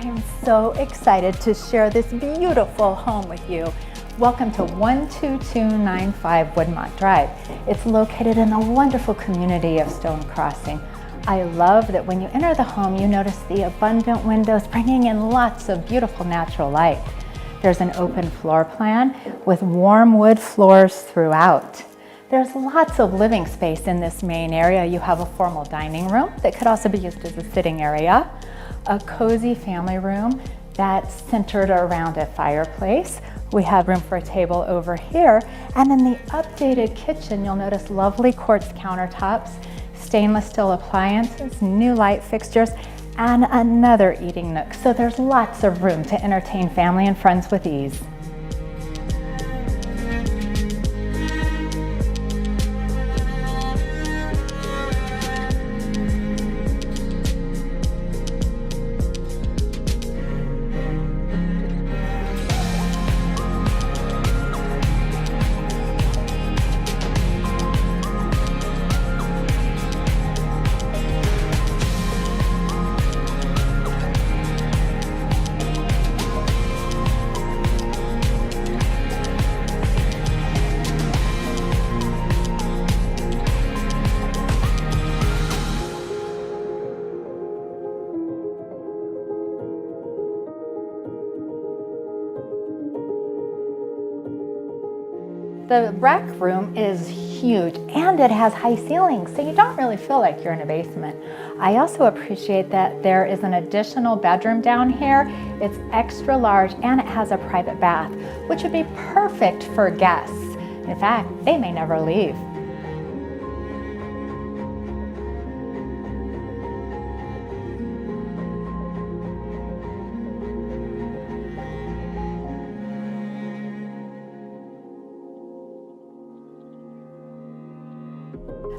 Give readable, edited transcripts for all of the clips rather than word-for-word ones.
I am so excited to share this beautiful home with you. Welcome to 12295 Woodmont Drive. It's located in the wonderful community of Stone Crossing. I love that when you enter the home, you notice the abundant windows bringing in lots of beautiful natural light. There's an open floor plan with warm wood floors throughout. There's lots of living space in this main area. You have a formal dining room that could also be used as a sitting area, a cozy family room that's centered around a fireplace. We have room for a table over here. And in the updated kitchen, you'll notice lovely quartz countertops, stainless steel appliances, new light fixtures, and another eating nook. So there's lots of room to entertain family and friends with ease. The rec room is huge and it has high ceilings, so you don't really feel like you're in a basement. I also appreciate that there is an additional bedroom down here. It's extra large and it has a private bath, which would be perfect for guests. In fact, they may never leave.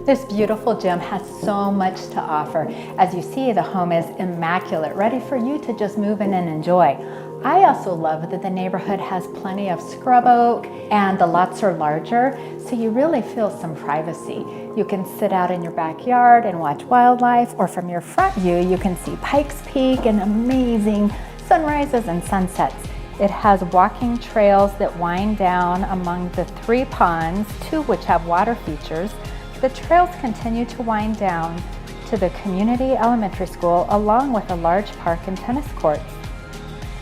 This beautiful gym has so much to offer. As you see, the home is immaculate, ready for you to just move in and enjoy. I also love that the neighborhood has plenty of scrub oak and the lots are larger, so you really feel some privacy. You can sit out in your backyard and watch wildlife, or from your front view, you can see Pikes Peak and amazing sunrises and sunsets. It has walking trails that wind down among the 3 ponds, 2 which have water features. The trails continue to wind down to the Community Elementary School along with a large park and tennis courts.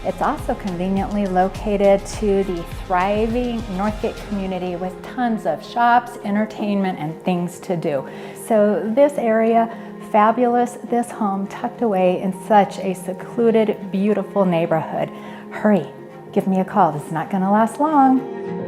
It's also conveniently located to the thriving Northgate community with tons of shops, entertainment, and things to do. So this area, fabulous, this home tucked away in such a secluded, beautiful neighborhood. Hurry, give me a call, this is not gonna last long.